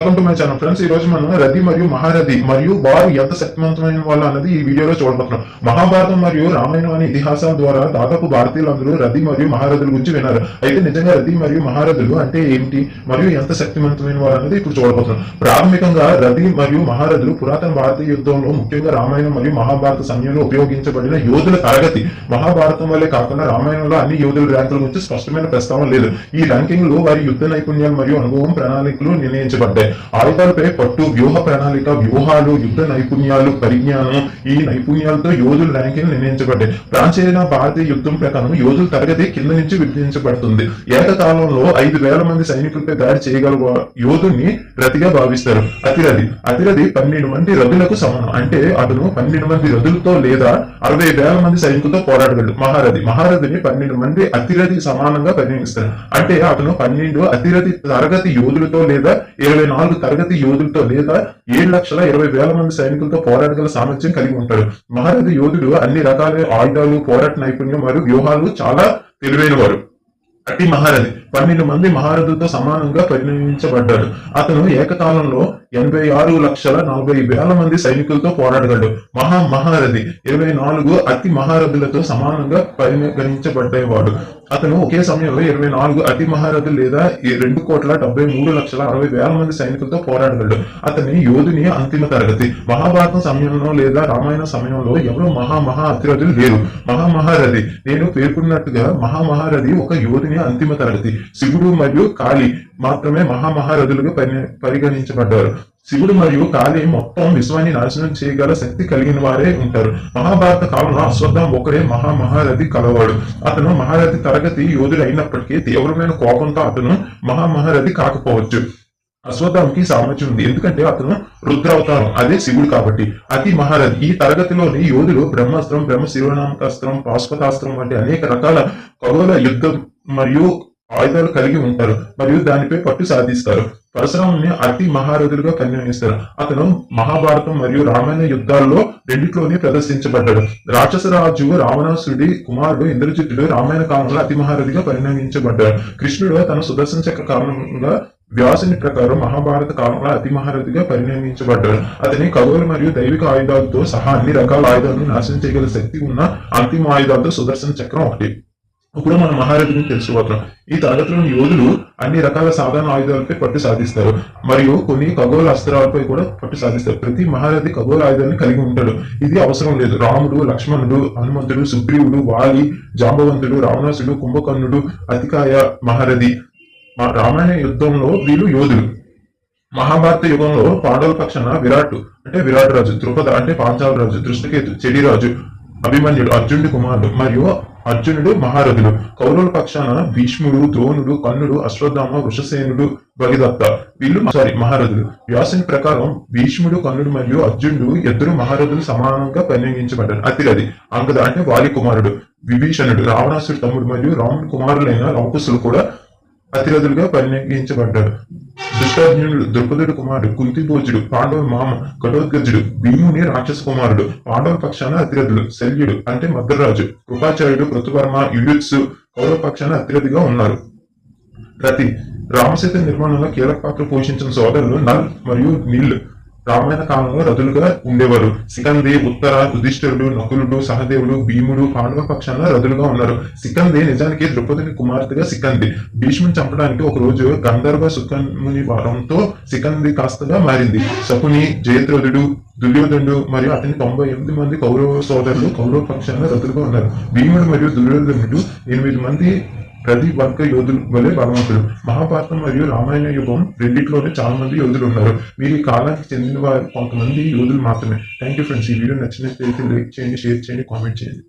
Welcome to my channel friends. ఈ రోజు మనం రథి మరియు మహారథి మరియు వారు ఎంత శక్తివంతమైన వాళ్ళు అన్నది ఈ వీడియోలో చూడబోతున్నాం. మహాభారతం మరియు రామాయణం అనే ఇతిహాసాల ద్వారా దాదాపు భారతీయులందరూ రథి మరియు మహారథుల గురించి విన్నారు. అయితే నిజంగా రథి మరియు మహారథులు అంటే ఏమిటి మరియు ఎంత శక్తివంతమైన వాళ్ళు అన్నది ఇప్పుడు చూడబోతున్నాం. ప్రాథమికంగా రథి మరియు మహారథులు పురాతన భారతీయ యుద్ధంలో ముఖ్యంగా రామాయణం మరియు మహాభారత సమయంలో ఉపయోగించబడిన యోధుల తరగతి. మహాభారతం వల్లే కాకుండా రామాయణంలో అన్ని యోధుల ర్యాంకుల గురించి స్పష్టమైన ప్రస్తావన లేదు. ఈ ర్యాంకింగ్ లో వారి యుద్ధ నైపుణ్యాలు మరియు అనుభవం ప్రణాళికలు నిర్ణయించబడ్డాయి. ఆయుధాలపై పట్టు, వ్యూహ ప్రణాళిక, వ్యూహాలు, యుద్ధ నైపుణ్యాలు, పరిజ్ఞానం, ఈ నైపుణ్యాలతో యోధుల ర్యాంకింగ్ నిర్ణయించబడ్డాయి. ప్రాచీన భారతీయ యుద్ధం ప్రకారం యోధుల తరగతి కింద నుంచి విభజించబడుతుంది. ఏకకాలంలో 5,000 మంది సైనికులపై దాడి చేయగల యోధుని రథిగా భావిస్తారు. అతిరథి 12 మంది రథులకు సమానం. అంటే అతను 12 మంది రథులతో లేదా 60,000 మంది సైనికులతో పోరాడగలడు. మహారథిని 12 మంది అతిరథి సమానంగా పరిగణిస్తారు. అంటే అతను 12 అతిరథి తరగతి యోధులతో లేదా 24 తరగతి యోధులతో లేదా 7,20,000 మంది సైనికులతో పోరాడగల సామర్థ్యం కలిగి ఉంటాడు. మహారథి యోధుడు అన్ని రకాల ఆయుధాలు, పోరాట నైపుణ్యం మరియు వ్యూహాలు చాలా తెలివైన వారు. అతి మహారథి 12 మంది మహారథులతో సమానంగా పరిగణించబడ్డాడు. అతను ఏకకాలంలో 86,40,000 మంది సైనికులతో పోరాడగలడు. మహారథి 24 అతి మహారథులతో సమానంగా పరిగణించబడ్డేవాడు. అతను ఒకే సమయంలో 24 అతి మహారథులు లేదా 2,73,60,000 మంది సైనికులతో పోరాడగలడు. అతని యోధుని అంతిమ తరగతి. మహాభారతం సమయంలో లేదా రామాయణ సమయంలో ఎవరు మహా అతిరథులు లేరు. మహారథి నేను పేర్కొన్నట్టుగా మహారథి ఒక యోధుని అంతిమ తరగతి. శివుడు మరియు కాళీ మాత్రమే మహారథులుగా పరిగణించబడ్డారు. శివుడు మరియు కాళీ మొత్తం విశ్వాన్ని నాశనం చేయగల శక్తి కలిగిన వారే ఉంటారు. మహాభారత కాలంలో అశ్వత్థామ ఒకరే మహారథి కలవాడు. అతను మహారథి తరగతి యోధుడు అయినప్పటికీ తీవ్రమైన కోపంతో అతను మహారథి కాకపోవచ్చు. అశ్వత్థామకి సామర్థ్యం ఉంది, ఎందుకంటే అతను రుద్రావతారం, అదే శివుడు కాబట్టి. అతి మహారథి ఈ తరగతిలోని యోధుడు బ్రహ్మాస్త్రం, బ్రహ్మశిరోనామకాస్త్రం, పాశుపతాస్త్రం వంటి అనేక రకాల ఖగోళ యుద్ధం మరియు ఆయుధాలు కలిగి ఉంటారు మరియు దానిపై పట్టు సాధిస్తారు. పరశురాముని అతి మహారథులుగా పరిగణిస్తారు. అతను మహాభారతం మరియు రామాయణ యుద్ధాల్లో రెండిట్లోనే ప్రదర్శించబడ్డాడు. రాక్షసరాజు రావణాసుడి కుమారుడు ఇంద్రజిత్తుడు రామాయణ కాలంలో అతి మహారథిగా పరిగణించబడ్డాడు. కృష్ణుడు తన సుదర్శన చక్ర కారణంగా వ్యాసుని ప్రకారం మహాభారత కాలంలో అతి మహారథిగా పరిగణించబడ్డాడు. అతని ఖగోళ మరియు దైవిక ఆయుధాలతో సహా అన్ని రకాల ఆయుధాలను నాశనం చేయగల శక్తి ఉన్న అంతిమ ఆయుధాలతో సుదర్శన చక్రం ఒకటి. ఇప్పుడు మనం మహారథిని తెలుసుకోబోతున్నాం. ఈ తరగతిలోని యోధులు అన్ని రకాల సాధారణ ఆయుధాలపై పట్టు సాధిస్తారు మరియు కొన్ని ఖగోళ అస్త్రాలపై కూడా పట్టు సాధిస్తారు. ప్రతి మహారథి ఖగోళ ఆయుధాన్ని కలిగి ఉంటాడు. ఇది అవసరం లేదు. రాముడు, లక్ష్మణుడు, హనుమంతుడు, సుగ్రీవుడు, వాలి, జాంబవంతుడు, రావణాసుడు, కుంభకర్ణుడు, అతికాయ మహారథి. రామాయణ యుద్ధంలో వీళ్ళు యోధులు. మహాభారత యుగంలో పాండవుల పక్షాన విరాట్ రాజు, ద్రుపద అంటే పాంచాల రాజు, దృష్టకేతు చెడిరాజు, అభిమన్యుడు అర్జునుడి కుమారుడు మరియు అర్జునుడు మహారథులు. కౌరవుల పక్షాన భీష్ముడు, ద్రోణుడు, కర్ణుడు, అశ్వత్థామ, వృషసేనుడు, భగదత్త వీళ్ళు మహారథులు. వ్యాసుని ప్రకారం భీష్ముడు, కర్ణుడు మరియు అర్జునుడు ఇద్దరు మహారథులు సమానంగా పరిగణించబడ్డారు. అతిరథి అంగద అంటే వాలి కుమారుడు, విభీషణుడు రావణాసుడి తమ్ముడు మరియు రాముడి కుమారులైన లవకుశులు కూడా అతిరథులుగా పరిగణించబడ్డాడు. దుష్టార్జునుడు ద్రౌపదుడి కుమారుడు, కుంతిభోజుడు పాండవ మామ, ఘటోత్కచుడు భీముని రాక్షస కుమారుడు. పాండవ పక్షాన అతిరథులు శల్యుడు అంటే మద్రరాజు, కృపాచార్యుడు, కృతవర్మ, యుయుత్సు కౌరవ పక్షాన అతిరథిగా ఉన్నారు. రతి రామసేతు నిర్మాణంలో కీలక పాత్ర పోషించిన సోదరులు నల్ మరియు నీల్ రామాయణ కాలంలో రథులుగా ఉండేవారు. సికంది, ఉత్తర, యుధిష్ఠిరుడు, నకులుడు, సహదేవుడు, భీముడు పాండవ పక్షాన రథులుగా ఉన్నారు. సికంది నిజానికి ద్రౌపదుని కుమార్తెగా సికంది. భీష్ముని చంపడానికి ఒక రోజు గంధర్వ సుఖముని వారంతో సికంది కాస్తగా మారింది. శకుని, జయద్రథుడు, దుర్యోధనుడు మరియు అతని 98 మంది కౌరవ సోదరులు కౌరవ పక్షాన రథులుగా ఉన్నారు. భీముడు మరియు దుర్యోధనుడు 8 మంది ప్రతి వర్గ యోధులు వలె బలవంతులు. మహాభారతం మరియు రామాయణ యుగం రెండిట్లోనే చాలా మంది యోధులు ఉన్నారు. మీరు ఈ కాలానికి చెందిన వారు కొంతమంది యోధులు మాత్రమే. Thank you friends. ఈ వీడియో నచ్చినట్లయితే లైక్ చేయండి, షేర్ చేయండి, కామెంట్ చేయండి.